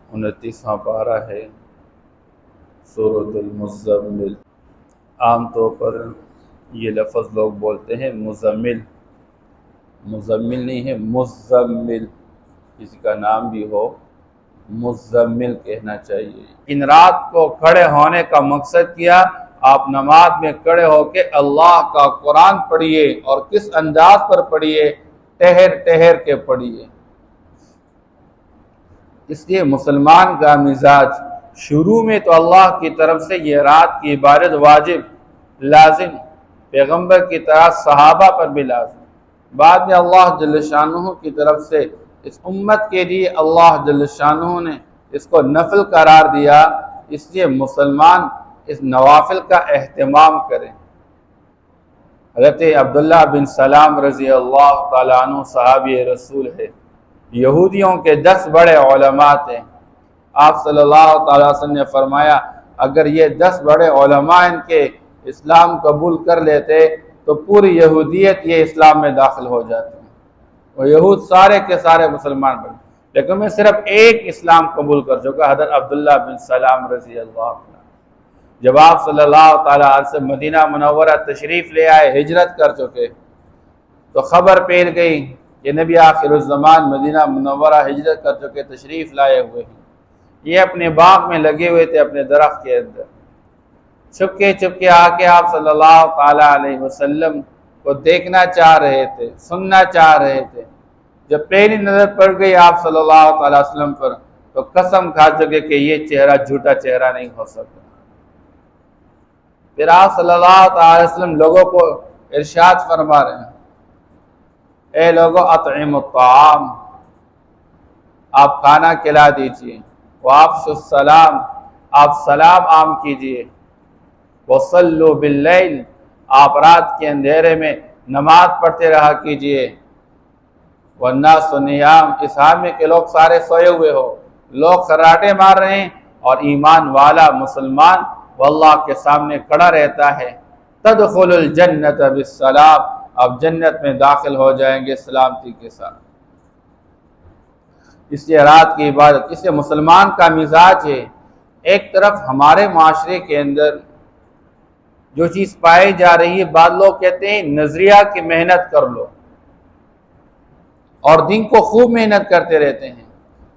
29واں پارہ ہے سورۃ المزمل۔ عام طور پر یہ لفظ لوگ بولتے ہیں مزمل، مزمل نہیں ہے مزمل، کسی کا نام بھی ہو مزمل کہنا چاہیے۔ ان رات کو کھڑے ہونے کا مقصد کیا، آپ نماز میں کھڑے ہو کے اللہ کا قرآن پڑھیے، اور کس انداز پر پڑھیے؟ ٹہر ٹہر کے پڑھیے۔ اس لیے مسلمان کا مزاج شروع میں تو اللہ کی طرف سے یہ رات کی عبادت واجب لازم، پیغمبر کی طرح صحابہ پر بھی لازم، بعد میں اللہ جل شانہ کی طرف سے اس امت کے لیے اللہ جل شانہ نے اس کو نفل قرار دیا، اس لیے مسلمان اس نوافل کا اہتمام کریں۔ حضرت عبداللہ بن سلام رضی اللہ تعالیٰ عنہ صحابی رسول ہے، یہودیوں کے 10 بڑے علماء تھے۔ آپ صلی اللہ تعالیٰ وسلم نے فرمایا اگر یہ 10 بڑے علماء ان کے اسلام قبول کر لیتے تو پوری یہودیت یہ اسلام میں داخل ہو جاتی، اور یہود سارے کے سارے مسلمان بنے، لیکن میں صرف ایک اسلام قبول کر چکا، حضرت عبداللہ بن سلام رضی اللہ عنہ۔ جب آپ صلی اللہ تعالیٰ علیہ وسلم مدینہ منورہ تشریف لے آئے، ہجرت کر چکے، تو خبر پھیل گئی کہ نبی آخر الزمان مدینہ منورہ ہجرت کر چکے، تشریف لائے ہوئے ہیں۔ یہ اپنے باغ میں لگے ہوئے تھے، اپنے درخت کے اندر، چھپکے چھپکے آ کے آپ صلی اللہ تعالیٰ علیہ وسلم کو دیکھنا چاہ رہے تھے، سننا چاہ رہے تھے۔ جب پہلی نظر پڑ گئی آپ صلی اللہ تعالیٰ وسلم پر تو قسم کھا چکے کہ یہ چہرہ جھوٹا چہرہ نہیں ہو سکتا۔ پھر آپ صلی اللہ تعالیٰ وسلم لوگوں کو ارشاد فرما رہے ہیں، اے لوگو اطعموا الطعام، آپ کھانا کھلا دیجئے، وافشوا السلام، آپ سلام عام کیجئے، وصلوا باللیل، آپ رات کے اندھیرے میں نماز پڑھتے رہا کیجئے، والناس نیام، اس حال میں کہ لوگ سارے سوئے ہوئے ہو، لوگ خراٹے مار رہے ہیں، اور ایمان والا مسلمان وہ اللہ کے سامنے کھڑا رہتا ہے۔ تدخل الجنت بالسلام، آپ جنت میں داخل ہو جائیں گے سلامتی کے ساتھ۔ اس لیے رات کی عبادت، اس لیے مسلمان کا مزاج ہے۔ ایک طرف ہمارے معاشرے کے اندر جو چیز پائی جا رہی ہے، بعض لوگ کہتے ہیں نظریہ کی محنت کر لو، اور دن کو خوب محنت کرتے رہتے ہیں،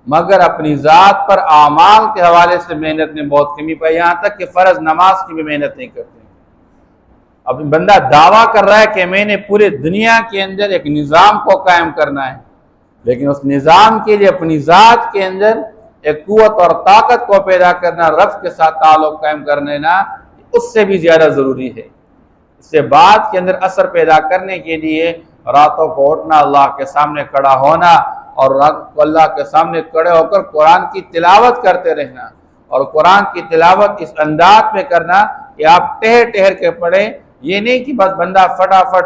مگر اپنی ذات پر اعمال کے حوالے سے محنت میں بہت کمی پائی، یہاں تک کہ فرض نماز کی بھی محنت نہیں کرتے۔ اب بندہ دعویٰ کر رہا ہے کہ میں نے پورے دنیا کے اندر ایک نظام کو قائم کرنا ہے، لیکن اس نظام کے لیے اپنی ذات کے اندر ایک قوت اور طاقت کو پیدا کرنا، رب کے ساتھ تعلق قائم کرنا، اس سے بھی زیادہ ضروری ہے۔ اس سے بعد کے اندر اثر پیدا کرنے کے لیے راتوں کو اٹھنا، اللہ کے سامنے کھڑا ہونا، اور رات کو اللہ کے سامنے کھڑے ہو کر قرآن کی تلاوت کرتے رہنا، اور قرآن کی تلاوت اس انداز میں کرنا کہ آپ ٹہر ٹہر کے پڑھیں، یہ نہیں کہ بس بندہ فٹافٹ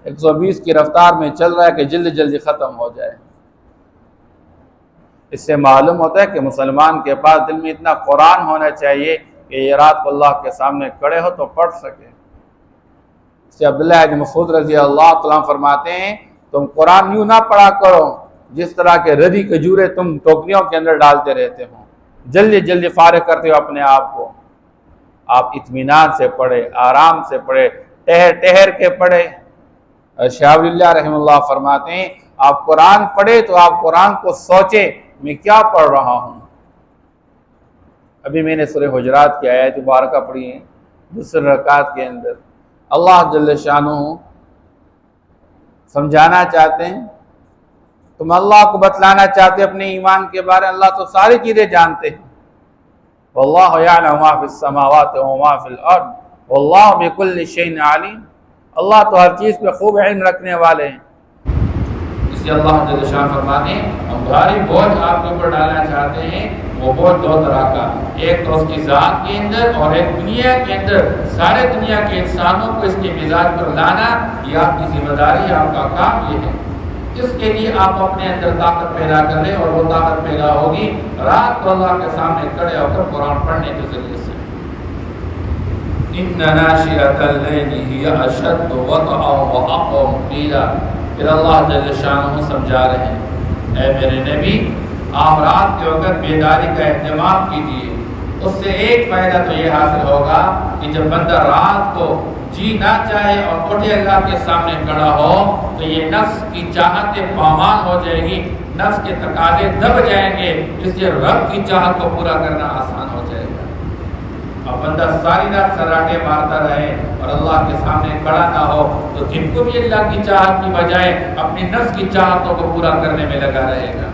120 کی رفتار میں چل رہا ہے کہ جلدی جلدی ختم ہو جائے۔ اس سے معلوم ہوتا ہے کہ مسلمان کے پاس دل میں اتنا قرآن ہونا چاہیے کہ یہ رات کو اللہ کے سامنے کھڑے ہو تو پڑھ سکے۔ اس سے عبداللہ بن مسعود رضی اللہ تعالیٰ فرماتے ہیں تم قرآن یوں نہ پڑھا کرو جس طرح کے ردی کھجورے تم ٹوکریوں کے اندر ڈالتے رہتے ہو، جلدی جلدی فارغ کرتے ہو اپنے آپ کو۔ آپ اطمینان سے پڑھے، آرام سے پڑھے، ٹہر ٹہر کے پڑھے۔ شاہ ولی اللہ رحمہ اللہ فرماتے ہیں آپ قرآن پڑھے تو آپ قرآن کو سوچے میں کیا پڑھ رہا ہوں۔ ابھی میں نے سورہ حجرات کی آیت مبارکہ پڑھی ہے، دوسری رکعت کے اندر اللہ جل شانہ سمجھانا چاہتے ہیں، تم اللہ کو بتلانا چاہتے اپنے ایمان کے بارے، اللہ تو ساری چیزیں جانتے ہیں۔ واللہ یعلم ما فی السماوات وما فی الارض واللہ بکل شیء علیم، اللہ تو ہر چیز پہ خوب علم رکھنے والے ہیں۔ اس لیے اللہ جل شانہ فرماتے ہیں ہم بھاری بوجھ آپ کے اوپر ڈالنا چاہتے ہیں، وہ بوجھ 2 طرح کا، ایک تو اس کی ذات کے اندر، اور ایک دنیا کے اندر سارے دنیا کے انسانوں کو اس کے مزاج پر لانا، یہ آپ کی ذمہ داری، آپ کا کام یہ ہے۔ اس کے لیے آپ اپنے اندر طاقت پیدا کریں، اور وہ طاقت پیدا ہوگی رات کو اللہ کے سامنے کھڑے ہو کر قرآن پڑھنے کے ذریعے سے۔ إِنَّ نَاشِئَةَ اللَّيْلِ هِيَ أَشَدُّ وَطْئًا وَأَقْوَمُ قِيلًا۔ پھر اللہ جل شانہ سمجھا رہے ہیں اے میرے نبی، آپ رات کے وقت بیداری کا اہتمام کیجیے۔ اس سے ایک فائدہ تو یہ حاصل ہوگا کہ جب بندہ رات کو جی نہ چاہے اور اٹھے اللہ کے سامنے کھڑا ہو تو یہ نفس کی چاہتیں پامال ہو جائے گی، نفس کے تقاضے دب جائیں گے، اس لیے رب کی چاہت کو پورا کرنا آسان ہو جائے گا۔ اور بندہ ساری رات سراٹے مارتا رہے اور اللہ کے سامنے کھڑا نہ ہو تو دن کو بھی اللہ کی چاہت کی بجائے اپنی نفس کی چاہتوں کو پورا کرنے میں لگا رہے گا۔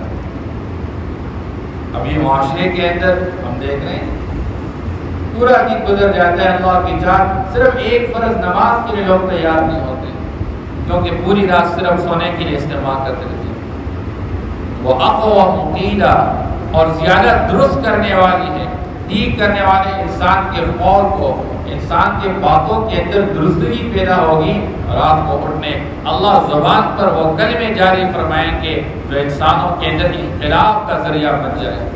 ابھی معاشرے کے اندر ہم دیکھ رہے ہیں پورا دن گزر جاتا ہے اللہ کی چاہت، صرف ایک فرض نماز کے لیے لوگ تیار نہیں ہوتے کیونکہ پوری رات صرف سونے کے لیے استعمال کرتے رہتے ہیں۔ وہ اقوى مقیلہ اور زیادہ درست کرنے والی ہے، ٹھیک کرنے والے انسان کے قول کو، انسان کے باتوں کے اندر درستگی پیدا ہوگی۔ رات کو اٹھنے اللہ زبان پر وہ کلمے جاری فرمائیں گے جو انسانوں کے اندر انقلاب کا ذریعہ بن جائے۔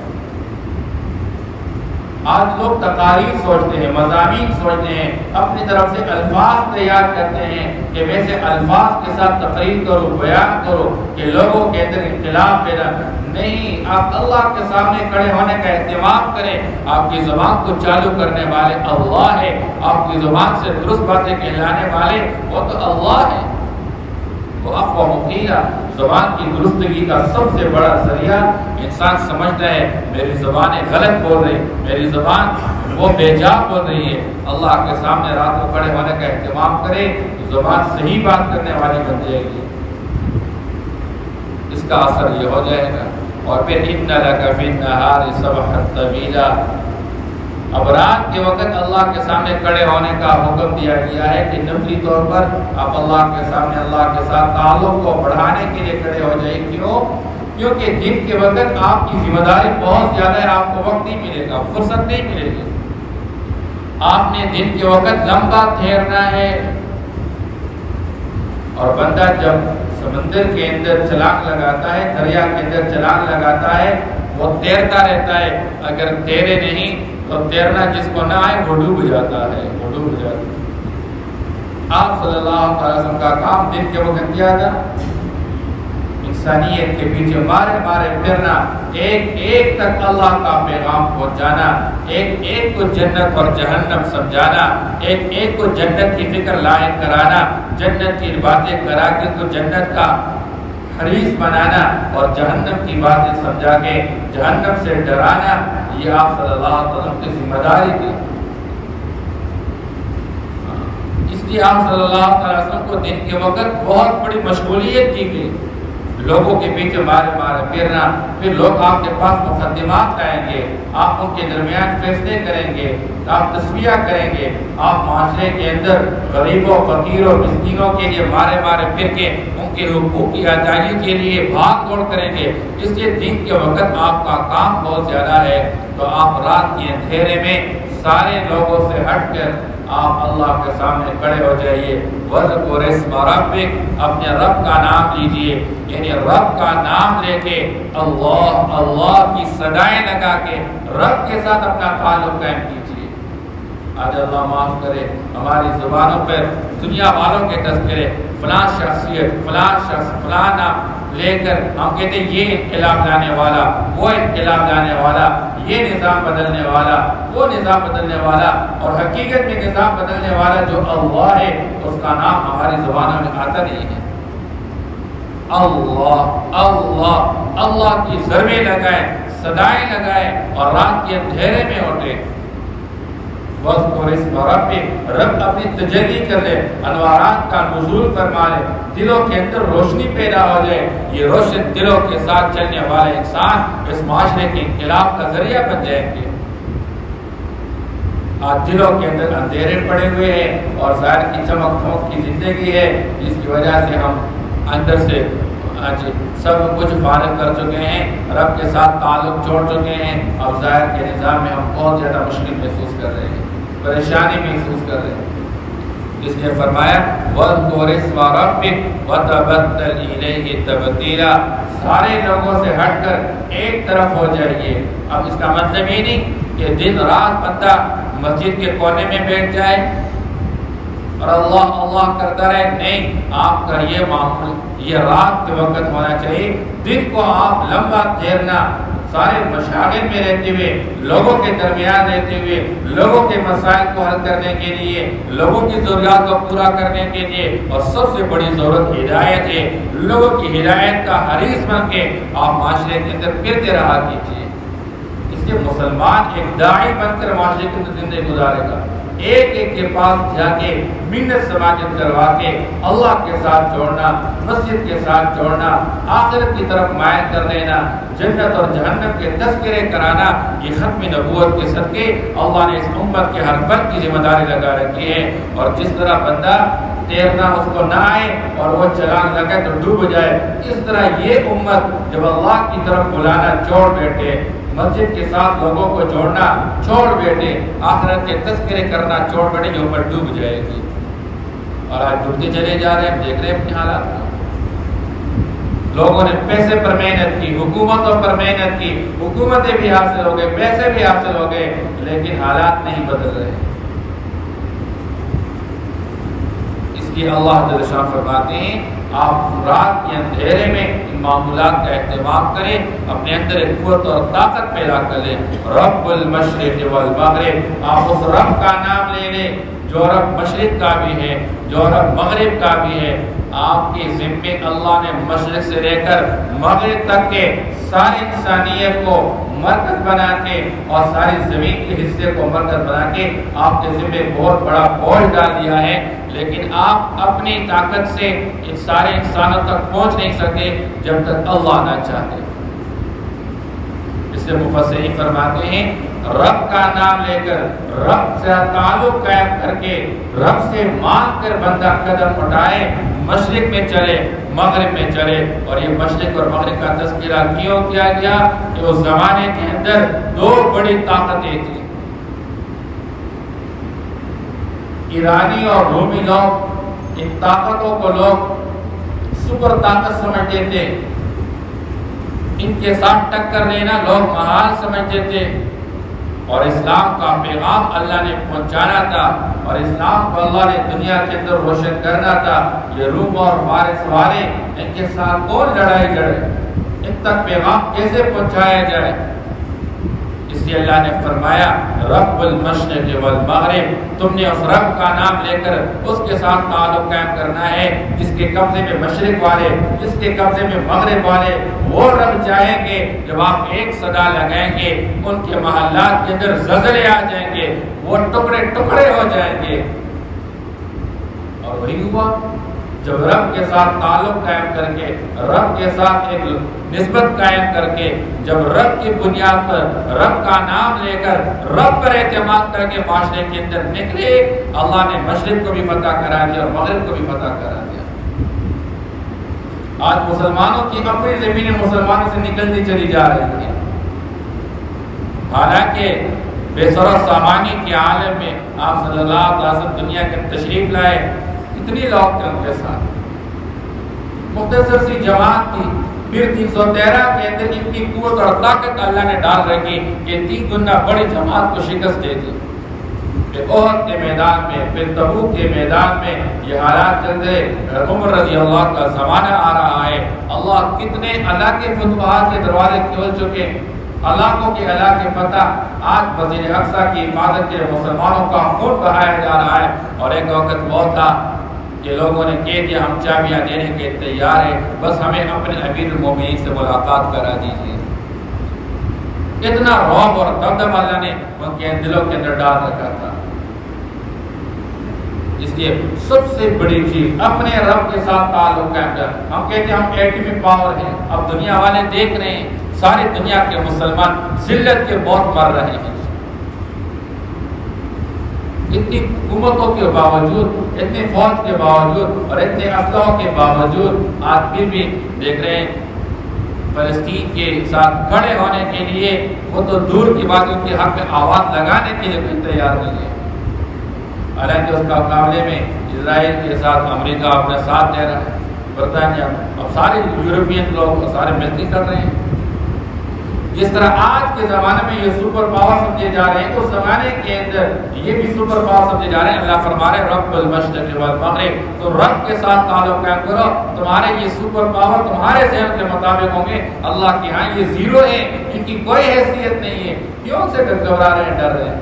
آج لوگ تقاریر سوچتے ہیں، مضامین سوچتے ہیں، اپنی طرف سے الفاظ تیار کرتے ہیں کہ میں سے الفاظ کے ساتھ تقریر کروں، بیان کروں کہ لوگوں کے اندر انقلاب پیدا نہیں۔ آپ اللہ کے سامنے کھڑے ہونے کا اہتمام کریں۔ آپ کی زبان کو چالو کرنے والے اللہ ہے، آپ کی زبان سے درست باتیں کہلانے والے وہ تو اللہ ہے۔ وہ اقوى مقیلہ، زبان کی درستگی کا سب سے بڑا ذریعہ انسان سمجھتا ہے میری زبانیں غلط بول رہی، میری زبان وہ بے جا بول رہی ہے۔ اللہ کے سامنے رات کو کھڑے ہونے کا اہتمام کرے تو زبان صحیح بات کرنے والی بن جائے گی، اس کا اثر یہ ہو جائے گا۔ اور پھر اِنَّ لَكَ فِي النَّهَارِ سَبْحًا طَوِيلًا، اب رات کے وقت اللہ کے سامنے کھڑے ہونے کا حکم دیا گیا ہے کہ نفلی طور پر آپ اللہ کے سامنے اللہ کے ساتھ تعلق کو بڑھانے کے لیے کھڑے ہو جائیں۔ کیوں؟ کیونکہ دن کے وقت آپ کی ذمہ داری بہت زیادہ ہے، آپ کو وقت نہیں ملے گا، فرصت نہیں ملے گی۔ آپ نے دن کے وقت لمبا ٹھہرنا ہے، اور بندہ جب سمندر کے اندر چھلانگ لگاتا ہے، دریا کے اندر چھلانگ لگاتا ہے، وہ تیرتا رہتا ہے، اگر تیرے نہیں تو تیرنا جس کو نہ آئے وہ ڈوب جاتا ہے، وہ ڈوب جاتا ہے۔ آپ صلی اللہ علیہ وسلم کا کام دن کے وقت کیا تھا؟ انسانیت کے پیچھے مارے مارے پھرنا، ایک ایک تک اللہ کا پیغام پہنچانا، ایک ایک کو جنت اور جہنم سمجھانا، ایک ایک کو جنت کی فکر لاحق کرانا، جنت کی باتیں کرا کے کو جنت کا حریص بنانا اور جہنم کی باتیں سمجھا کے جہنم سے ڈرانا، یہ آپ صلی اللہ علیہ وسلم کی ذمہ داری تھی۔ اس لیے آپ صلی اللہ علیہ وسلم کو دن کے وقت بہت بڑی مشغولیت دی گئی، لوگوں کے پیچھے مارے مارے پھرنا، پھر لوگ آپ کے پاس مقدمات لائیں گے، آپ ان کے درمیان فیصلے کریں گے، آپ تصفیہ کریں گے، آپ معاشرے کے اندر غریبوں، فقیروں، مسکینوں کے لیے مارے مارے پھر کے ان کے حقوق کی ادائیگی کے لیے بھاگ دوڑ کریں گے۔ اس لیے دن کے وقت آپ کا کام بہت زیادہ ہے، تو آپ رات کے اندھیرے میں سارے لوگوں سے ہٹ کر آپ اللہ کے سامنے کھڑے ہو جائیے۔ وَاذْكُرِ اسْمَ رَبِّكَ، اپنے رب کا نام لیجئے، یعنی رب کا نام لے کے اللہ اللہ کی صدائیں لگا کے رب کے ساتھ اپنا تعلق قائم کیجئے۔ آج اللہ معاف کرے ہماری زبانوں پر دنیا والوں کے تذکرے، فلاں شخصیت، فلاں شخص، فلاں نام لے کر ہم کہتے ہیں یہ انقلاب لانے والا، وہ انقلاب لانے والا، یہ نظام بدلنے والا، وہ نظام بدلنے والا، اور حقیقت میں نظام بدلنے والا جو اللہ ہے اس کا نام ہماری زبانوں میں آتا نہیں ہے۔ اللہ اللہ اللہ کی ضربیں لگائیں، صدائیں لگائیں اور رات کے اندھیرے میں اٹھے۔ وَاذْكُرِ اسْمَ رَبِّكَ، رب اپنی تجلی کر لے، انوارات کا نزول فرما لے، دلوں کے اندر روشنی پیدا ہو جائے۔ یہ روشن دلوں کے ساتھ چلنے والے انسان اس معاشرے کے انقلاب کا ذریعہ بن جائیں گے۔ آج دلوں کے اندر اندھیرے پڑے ہوئے ہیں اور ظاہر کی چمک دھمک کی زندگی ہے، جس کی وجہ سے ہم اندر سے آج سب کچھ فارغ کر چکے ہیں، رب کے ساتھ تعلق چھوڑ چکے ہیں، اب ظاہر کے نظام میں ہم بہت زیادہ مشکل محسوس کر رہے ہیں، پریشانی محسوس کر رہے ہیں۔ اس نے فرمایا وَاذْكُرِ اسْمَ رَبِّكَ وَتَبَتَّلْ إِلَيْهِ تَبْتِيلًا، سارے لوگوں سے ہٹ کر ایک طرف ہو جائیے۔ اب اس کا مطلب یہ نہیں کہ دن رات بندہ مسجد کے کونے میں بیٹھ جائے اور اللہ اللہ کرتا رہے، نہیں، آپ کا یہ معمول یہ رات کے وقت ہونا چاہیے۔ دن کو آپ لمبا تیرنا، سارے مشاغل میں رہتے ہوئے، لوگوں کے درمیان رہتے ہوئے، لوگوں کے مسائل کو حل کرنے کے لیے، لوگوں کی ضروریات کو پورا کرنے کے لیے، اور سب سے بڑی ضرورت ہدایت ہے، لوگوں کی ہدایت کا حریص بن کے آپ معاشرے کے اندر پھرتے رہا کیجیے۔ اس لیے مسلمان ایک داعی بن کر معاشرے کے اندر زندگی گزارے گا، ایک ایک کے پاس جا کے منت سماجت کروا کے اللہ کے ساتھ جوڑنا، مسجد کے ساتھ جوڑنا، آخرت کی طرف مائل کر دینا، جنت اور جہنم کے تذکرے کرانا، یہ ختم نبوت کے صدقے اللہ نے اس امت کے ہر فرد کی ذمہ داری لگا رکھی ہے۔ اور جس طرح بندہ تیرنا اس کو نہ آئے اور وہ چھلانگ لگائے تو ڈوب جائے، اس طرح یہ امت جب اللہ کی طرف بلانا چھوڑ بیٹھے، مسجد کے ساتھ لوگوں کو جوڑنا چھوڑ بیٹھے، آخرت کے تذکرے کرنا چھوڑ بیٹھے، یہ امت ڈوب جائے گی۔ اور آج ڈوبتے چلے جا رہے ہیں، دیکھ رہے ہیں اپنی حالات کو۔ لوگوں نے پیسے پر محنت کی، حکومتوں پر محنت کی، حکومتیں بھی حاصل ہو گئے، پیسے بھی حاصل ہو گئے، لیکن حالات نہیں بدل رہے۔ اس لیے اللہ جل شان فرماتے ہیں آپ رات کے اندھیرے میں ان معمولات کا اہتمام کریں، اپنے اندر ایک قوت اور طاقت پیدا کر لیں۔ رب المشرق والمغرب، آپ اس رب کا نام لے لیں جو رب مشرق کا بھی ہے، جو رب مغرب کا بھی ہے۔ آپ کے ذمے اللہ نے مشرق سے لے کر مغرب تک کے ساری انسانیت کو مرکز بنا کے اور ساری زمین کے حصے کو مرکز بنا کے آپ کے ذمے بہت بڑا بوجھ ڈال دیا ہے، لیکن آپ اپنی طاقت سے ان سارے انسانوں تک پہنچ نہیں سکے جب تک اللہ نہ چاہے۔ اس سے مفسرین فرماتے ہیں رب کا نام لے کر، رب سے تعلق قائم کر کے، رب سے مانگ کر بندہ قدم اٹھائے، مشرق میں چلے، مغرب میں چلے۔ اور یہ مشرق اور مغرب کا تذکرہ کیوں کیا گیا کہ اس زمانے کے اندر دو بڑی طاقتیں تھیں، ایرانی اور رومی لوگ۔ ان طاقتوں کو لوگ سپر طاقت سمجھتے تھے، ان کے ساتھ ٹکر لینا لوگ محال سمجھتے تھے، اور اسلام کا پیغام اللہ نے پہنچانا تھا، اور اسلام کو اللہ نے دنیا کے اندر روشن کرنا تھا۔ یہ روم اور فارس والے، ان کے ساتھ کون لڑائی لڑے، ان تک پیغام کیسے پہنچایا جائے؟ اس لیے اللہ نے فرمایا رب المشرق والمغرب، تم نے اس رب کا نام لے کر اس کے ساتھ تعلق قائم کرنا ہے جس کے قبضے میں مشرق والے، جس کے قبضے میں مغرب والے۔ وہ رب چاہیں گے جب آپ ایک صدا لگائیں گے ان کے محلات کے اندر زلزلے آ جائیں گے، وہ ٹکڑے ٹکڑے ہو جائیں گے۔ اور وہی ہوا جب رب کے ساتھ تعلق قائم کر کے، رب کے ساتھ ایک نسبت قائم کر کے، جب رب کی بنیاد پر رب کا نام لے کر رب پر اعتماد کر کے معاشرے کے اندر نکلے، اللہ نے مشرق کو بھی فتح کرا دیا اور مغرب کو بھی فتح کرا دیا۔ آج مسلمانوں کی اپنی زمینیں مسلمانوں سے نکلتی چلی جا رہی ہیں، حالانکہ بے سر و سامانی کے عالم میں آپ صلی اللہ علیہ وسلم دنیا کے تشریف لائے، اتنی لوگ تھے ان کے ساتھ، مختصر سی جماعت تھی، پھر 313 کے اندر اتنی قوت اور طاقت اللہ نے ڈال رکھی کہ 3 گنا بڑی جماعت کو شکست دے دی۔ پھر احد کے میدان میں، پھر تبوک کے میدان میں یہ حالات چل رہے، عمر رضی اللہ کا زمانہ آ رہا ہے، اللہ کتنے اللہ کے فتوحات کے دروازے کھول چکے، علاقوں کے علاقے فتح، آج مسجد اقصیٰ کی حفاظت کے مسلمانوں کا خون بہایا جا رہا ہے۔ اور ایک وقت وہ تھا کہ لوگوں نے کہہ دیا ہم چابیاں دینے کے تیار ہیں، بس ہمیں اپنے امیر المومنین سے ملاقات کرا دیجیے۔ اتنا رعب اور دمدم اللہ نے ان کے دلوں کے اندر ڈال رکھا تھا۔ اس لیے سب سے بڑی چیز اپنے رب کے ساتھ تعلق قائم کر۔ ہم کہتے ہیں ہم ایٹمی پاور ہیں، اب دنیا والے دیکھ رہے ہیں ساری دنیا کے مسلمان ذلت کے بہت مر رہے ہیں، اتنی حکومتوں کے باوجود، اتنے فوج کے باوجود اور اتنے اسلحوں کے باوجود آج پھر بھی دیکھ رہے ہیں فلسطین کے ساتھ کھڑے ہونے کے لیے، وہ تو دور کی بات، ان کے حق میں آواز لگانے کے لیے کوئی تیار نہیں ہے۔ حالانکہ اس کا مقابلے میں اسرائیل کے ساتھ امریکہ اپنا ساتھ دے رہا ہے، برطانیہ، اب سارے یورپین لوگ سارے مل کے کر رہے ہیں۔ جس طرح آج کے زمانے میں یہ سپر پاور سمجھے جا رہے ہیں، اس زمانے کے اندر یہ بھی سپر پاور سمجھے جا رہے ہیں۔ اللہ فرما رہے رب المشرق والمغرب، تو رب کے ساتھ تعلق قائم کرو، تمہارے یہ سپر پاور تمہارے ذہن کے مطابق ہوں گے، اللہ کے ہاں یہ زیرو ہیں، ان کی کوئی حیثیت نہیں ہے۔ کیوں سے گھبرا رہے ہیں، ڈر رہے ہیں؟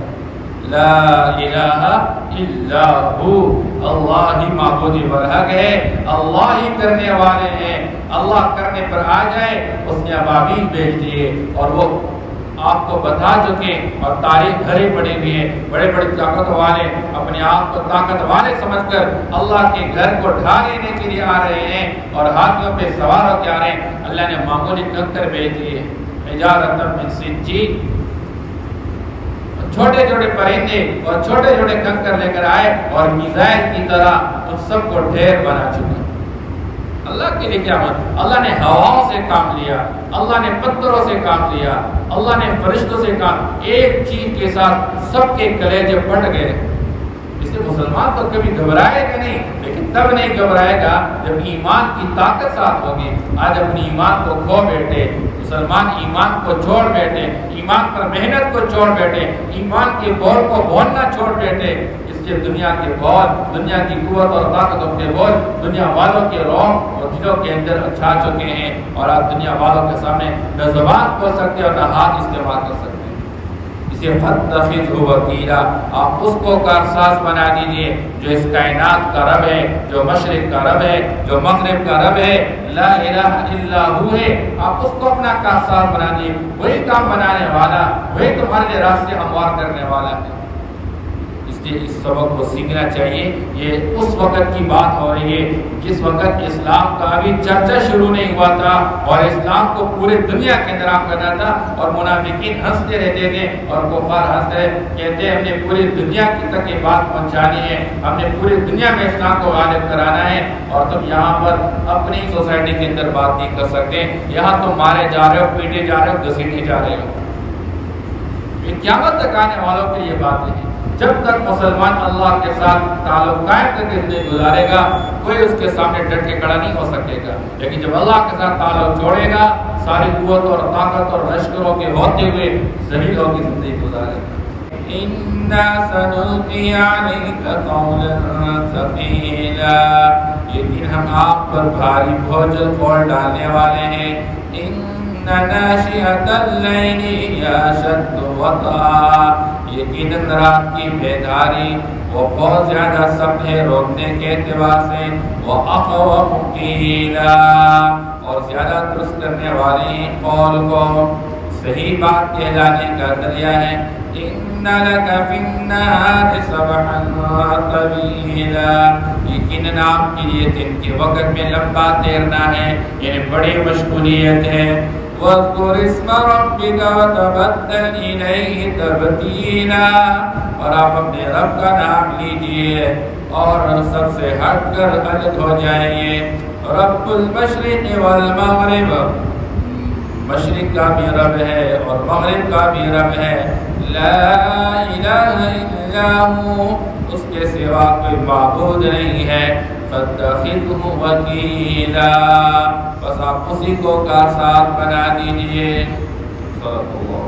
لا الہ الا ہو، اللہ ہی معبود برحق ہے، اللہ ہی کرنے والے ہیں، اللہ کرنے پر آ جائے، اس نے ابابیل بھیج دیے اور وہ آپ کو بتا چکے، اور تاریخ بھری پڑی ہوئی ہے، بڑے بڑے طاقت والے اپنے آپ کو طاقت والے سمجھ کر اللہ کے گھر کو ڈھا لینے کے لیے آ رہے ہیں اور ہاتھیوں پہ سوار ہو کے آ رہے ہیں۔ اللہ نے معمولی کنکر بھیج دیے، حجارۃ من سجیل، چھوٹے چھوٹے پرندے اور چھوٹے چھوٹے کنکر لے کر آئے اور میزائل کی طرح ان سب کو ڈھیر بنا چکے۔ اللہ کے لیے کیا مت، اللہ نے ہواؤں سے کام لیا، اللہ نے پتھروں سے کام لیا، اللہ نے فرشتوں سے کام، ایک چیز کے ساتھ سب کے کلیجے پھٹ گئے۔ اس لیے مسلمان تو کبھی گھبرائے گا نہیں، لیکن تب نہیں گھبرائے گا جب ایمان کی طاقت ساتھ ہوگی۔ آج اپنی ایمان کو کھو بیٹھے مسلمان، ایمان کو چھوڑ بیٹھے، ایمان پر محنت کو چھوڑ بیٹھے، ایمان کے بول کو بولنا چھوڑ بیٹھے، اس لیے دنیا کے بول، دنیا کی قوت اور طاقتوں کے بول دنیا والوں کے روح اور دلوں کے اندر چھا چکے ہیں، اور آپ دنیا والوں کے سامنے نہ زبان کھول سکتے اور نہ ہاتھ استعمال کر سکتے۔ اسے فاتخذہ وکیلا، آپ اس کو کارساز بنا دیجئے جو اس کائنات کا رب ہے، جو مشرق کا رب ہے، جو مغرب کا رب ہے، لا الہ الا ہو ہے، آپ اس کو اپنا کارساز بنا دیجئے، وہی کام بنانے والا، وہی تمہارے لیے راستے ہموار کرنے والا ہے۔ اس لیے اس سبق کو سیکھنا چاہیے۔ یہ اس وقت کی بات ہو رہی ہے جس وقت اسلام کا ابھی چرچا شروع نہیں ہوا تھا، اور اسلام کو پورے دنیا کے اندر عام کرنا تھا، اور منافقین ہنستے رہتے تھے اور کفار ہنستے کہتے ہم نے پوری دنیا کی تک یہ بات پہنچانی ہے، ہم نے پوری دنیا میں اسلام کو غالب کرانا ہے، اور تم یہاں پر اپنی سوسائٹی کے اندر بات نہیں کر سکتے، یہاں تم مارے جا رہے ہو، پیٹے جا رہے ہو، گھسیٹے جا رہے ہو۔ یہ قیامت تک آنے والوں کے لیے باتیں ہیں۔ جب تک مسلمان اللہ کے ساتھ تعلق قائم کر کے زندگی گزارے گا، کوئی اس کے سامنے ڈٹ کے کھڑا نہیں ہو سکے گا، لیکن جب اللہ کے ساتھ تعلق چھوڑے گا، ساری قوت اور طاقت اور لشکروں کے ہوتے ہوئے ذلیل ہو کے زندگی گزارے گا۔ اِنَّا سَنُلْقِي عَلَيْكَ قَوْلًا ثَقِيلًا، یقین ہم آپ پر بھاری بوجھل قول ڈالنے والے ہیں۔ ناشئۃ اللیل ہی اشد وطئا، یقیناً رات کی بیداری وہ بہت زیادہ سخت ہے روکنے کے اعتبار سے، وَأَقْوَمُ قِیلًا، اور زیادہ درست کرنے والی قول کو صحیح بات کہلانے کا ذریعہ ہے۔ إِنَّ لَكَ فِي النَّهَارِ سَبْحًا طَوِيلًا، یقیناً آپ کے لیے دن کے وقت میں لمبا تیرنا ہے، یعنی بڑی مشغولیت ہے۔ وَاذْكُرِ اسْمَ رَبِّكَ وَتَبَتَّلْ إِلَيْهِ تَبْتِيلًا، اور آپ اپنے رب کا نام لیجئے اور سب سے ہٹ کر الگ ہو جائیے۔ رب المشرق والمغرب، مشرق کا بھی رب ہے اور مغرب کا بھی رب ہے، لا الہ الا ہو، اس کے سوا کوئی معبود نہیں ہے، فاتخذہ وکیلا، بس آپ اسی کو کارساز بنا دیجئے۔ صدق اللہ۔